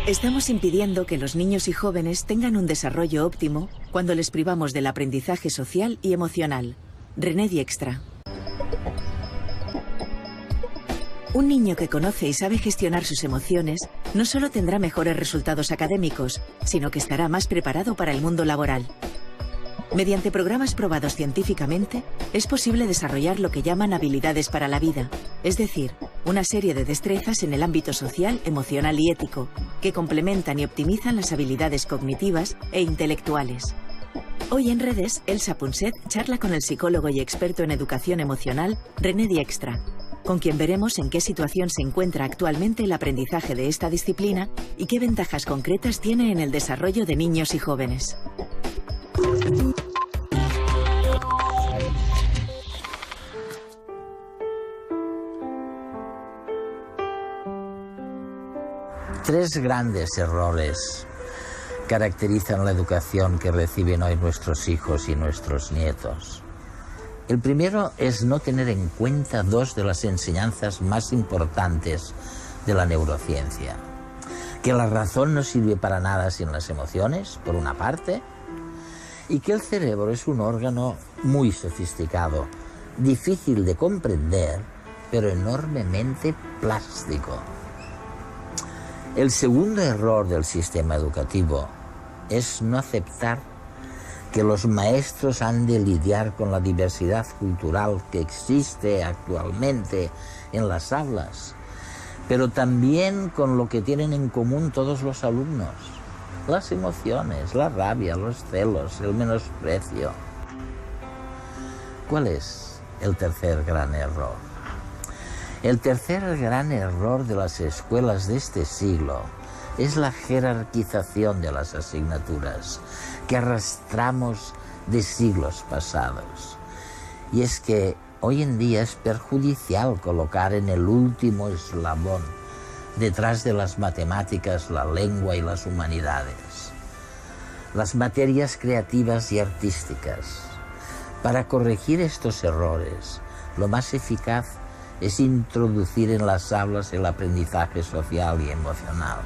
Estamos impidiendo que los niños y jóvenes tengan un desarrollo óptimo cuando les privamos del aprendizaje social y emocional. René Dijkstra. Un niño que conoce y sabe gestionar sus emociones no solo tendrá mejores resultados académicos, sino que estará más preparado para el mundo laboral. Mediante programas probados científicamente, es posible desarrollar lo que llaman habilidades para la vida, es decir, una serie de destrezas en el ámbito social, emocional y ético, que complementan y optimizan las habilidades cognitivas e intelectuales. Hoy en Redes, Elsa Punset charla con el psicólogo y experto en educación emocional, René Dijkstra, con quien veremos en qué situación se encuentra actualmente el aprendizaje de esta disciplina y qué ventajas concretas tiene en el desarrollo de niños y jóvenes. Tres grandes errores caracterizan la educación que reciben hoy nuestros hijos y nuestros nietos. El primero es no tener en cuenta dos de las enseñanzas más importantes de la neurociencia. Que la razón no sirve para nada sin las emociones, por una parte, y que el cerebro es un órgano muy sofisticado, difícil de comprender, pero enormemente plástico. El segundo error del sistema educativo es no aceptar que los maestros han de lidiar con la diversidad cultural que existe actualmente en las aulas, pero también con lo que tienen en común todos los alumnos: las emociones, la rabia, los celos, el menosprecio. ¿Cuál es el tercer gran error? El tercer gran error de las escuelas de este siglo es la jerarquización de las asignaturas que arrastramos de siglos pasados. Y es que hoy en día es perjudicial colocar en el último eslabón, detrás de las matemáticas, la lengua y las humanidades, las materias creativas y artísticas. Para corregir estos errores, lo más eficaz es introducir en las aulas el aprendizaje social y emocional.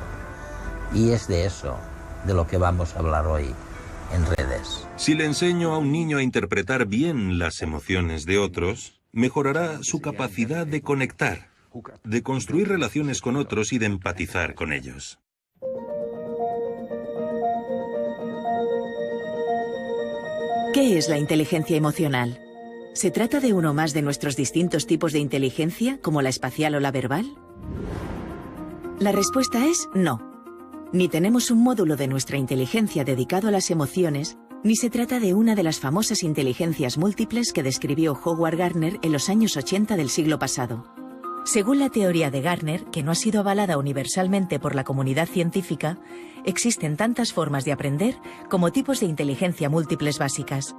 Y es de eso de lo que vamos a hablar hoy en Redes. Si le enseño a un niño a interpretar bien las emociones de otros, mejorará su capacidad de conectar, de construir relaciones con otros y de empatizar con ellos. ¿Qué es la inteligencia emocional? ¿Se trata de uno más de nuestros distintos tipos de inteligencia, como la espacial o la verbal? La respuesta es no. Ni tenemos un módulo de nuestra inteligencia dedicado a las emociones, ni se trata de una de las famosas inteligencias múltiples que describió Howard Gardner en los años 80 del siglo pasado. Según la teoría de Gardner, que no ha sido avalada universalmente por la comunidad científica, existen tantas formas de aprender como tipos de inteligencia múltiples básicas: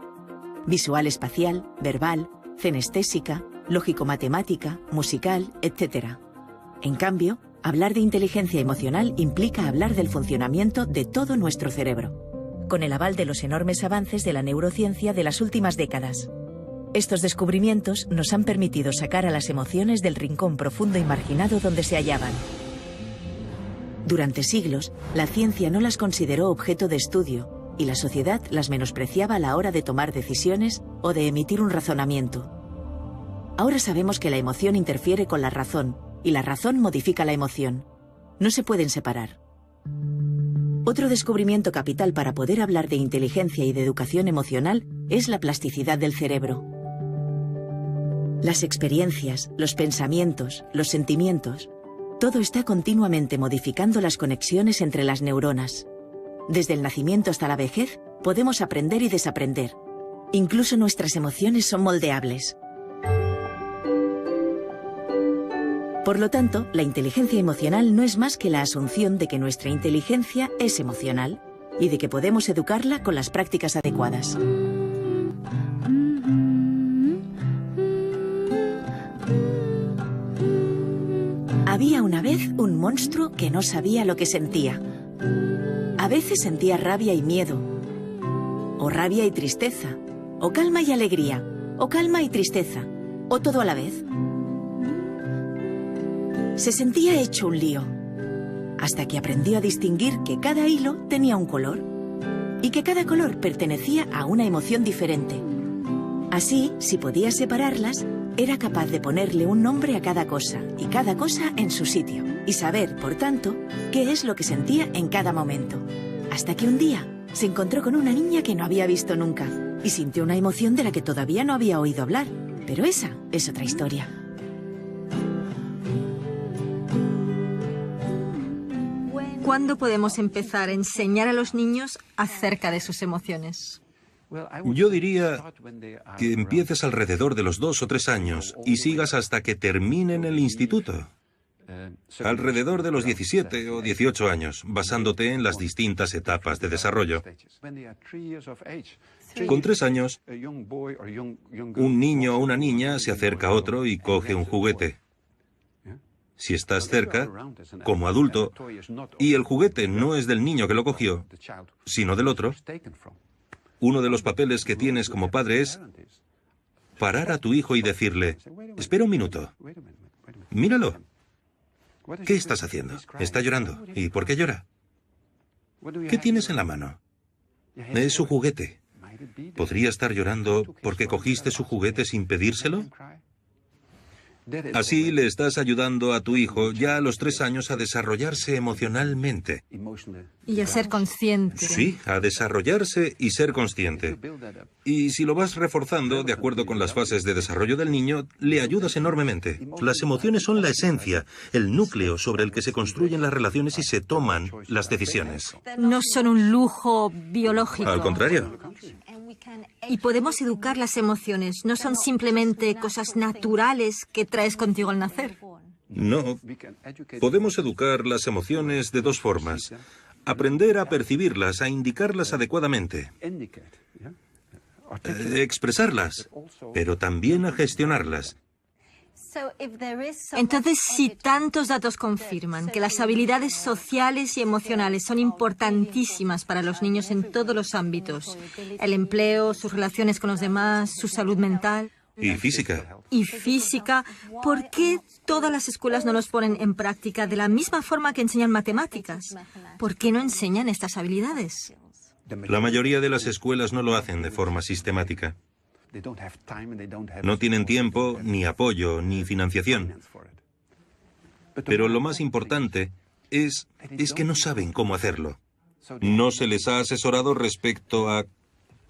visual espacial, verbal, cenestésica, lógico-matemática, musical, etc. En cambio, hablar de inteligencia emocional implica hablar del funcionamiento de todo nuestro cerebro, con el aval de los enormes avances de la neurociencia de las últimas décadas. Estos descubrimientos nos han permitido sacar a las emociones del rincón profundo y marginado donde se hallaban. Durante siglos, la ciencia no las consideró objeto de estudio, y la sociedad las menospreciaba a la hora de tomar decisiones o de emitir un razonamiento. Ahora sabemos que la emoción interfiere con la razón, y la razón modifica la emoción. No se pueden separar. Otro descubrimiento capital para poder hablar de inteligencia y de educación emocional es la plasticidad del cerebro. Las experiencias, los pensamientos, los sentimientos, todo está continuamente modificando las conexiones entre las neuronas. Desde el nacimiento hasta la vejez, podemos aprender y desaprender. Incluso nuestras emociones son moldeables. Por lo tanto, la inteligencia emocional no es más que la asunción de que nuestra inteligencia es emocional y de que podemos educarla con las prácticas adecuadas. Había una vez un monstruo que no sabía lo que sentía. A veces sentía rabia y miedo, o rabia y tristeza, o calma y alegría, o calma y tristeza, o todo a la vez. Se sentía hecho un lío. hasta que aprendió a distinguir que cada hilo tenía un color y que cada color pertenecía a una emoción diferente. Así, si podía separarlas, era capaz de ponerle un nombre a cada cosa y cada cosa en su sitio, y saber, por tanto, qué es lo que sentía en cada momento. Hasta que un día se encontró con una niña que no había visto nunca y sintió una emoción de la que todavía no había oído hablar. Pero esa es otra historia. ¿Cuándo podemos empezar a enseñar a los niños acerca de sus emociones? Yo diría que empieces alrededor de los 2 o 3 años y sigas hasta que terminen el instituto. Alrededor de los 17 o 18 años, basándote en las distintas etapas de desarrollo. Con 3 años, un niño o una niña se acerca a otro y coge un juguete. Si estás cerca, como adulto, y el juguete no es del niño que lo cogió, sino del otro, uno de los papeles que tienes como padre es parar a tu hijo y decirle: espera un minuto, míralo. ¿Qué estás haciendo? Está llorando. ¿Y por qué llora? ¿Qué tienes en la mano? Es su juguete. ¿Podría estar llorando porque cogiste su juguete sin pedírselo? Así le estás ayudando a tu hijo ya a los 3 años a desarrollarse emocionalmente. Y a ser consciente. Sí, a desarrollarse y ser consciente. Y si lo vas reforzando de acuerdo con las fases de desarrollo del niño, le ayudas enormemente. Las emociones son la esencia, el núcleo sobre el que se construyen las relaciones y se toman las decisiones. No son un lujo biológico. Al contrario. Y podemos educar las emociones. No son simplemente cosas naturales que traes contigo al nacer. No. Podemos educar las emociones de 2 formas. Aprender a percibirlas, a indicarlas adecuadamente. Expresarlas, pero también a gestionarlas. Entonces, si tantos datos confirman que las habilidades sociales y emocionales son importantísimas para los niños en todos los ámbitos, el empleo, sus relaciones con los demás, su salud mental... Y física, ¿por qué todas las escuelas no los ponen en práctica de la misma forma que enseñan matemáticas? ¿Por qué no enseñan estas habilidades? La mayoría de las escuelas no lo hacen de forma sistemática. No tienen tiempo, ni apoyo, ni financiación. Pero lo más importante es que no saben cómo hacerlo. No se les ha asesorado respecto a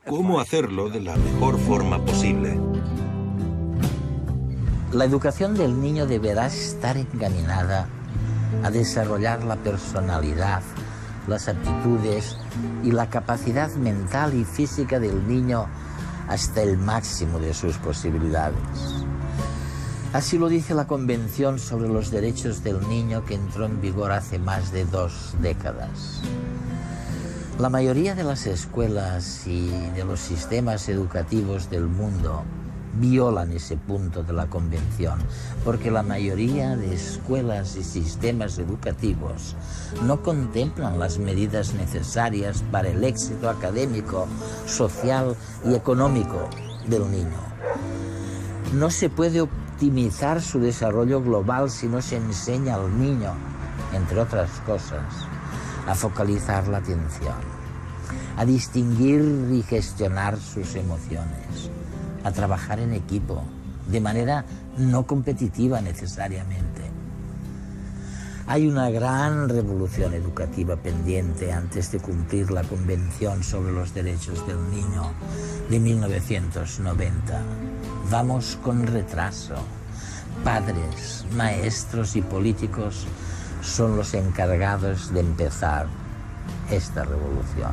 cómo hacerlo de la mejor forma posible. La educación del niño deberá estar encaminada a desarrollar la personalidad, las aptitudes y la capacidad mental y física del niño hasta el máximo de sus posibilidades. Así lo dice la Convención sobre los Derechos del Niño, que entró en vigor hace más de 2 décadas. La mayoría de las escuelas y de los sistemas educativos del mundo violan ese punto de la Convención, porque la mayoría de escuelas y sistemas educativos no contemplan las medidas necesarias para el éxito académico, social y económico del niño. No se puede optimizar su desarrollo global si no se enseña al niño, entre otras cosas, a focalizar la atención, a distinguir y gestionar sus emociones, a trabajar en equipo, de manera no competitiva necesariamente. Hay una gran revolución educativa pendiente antes de cumplir la Convención sobre los Derechos del Niño de 1990. Vamos con retraso. Padres, maestros y políticos son los encargados de empezar esta revolución.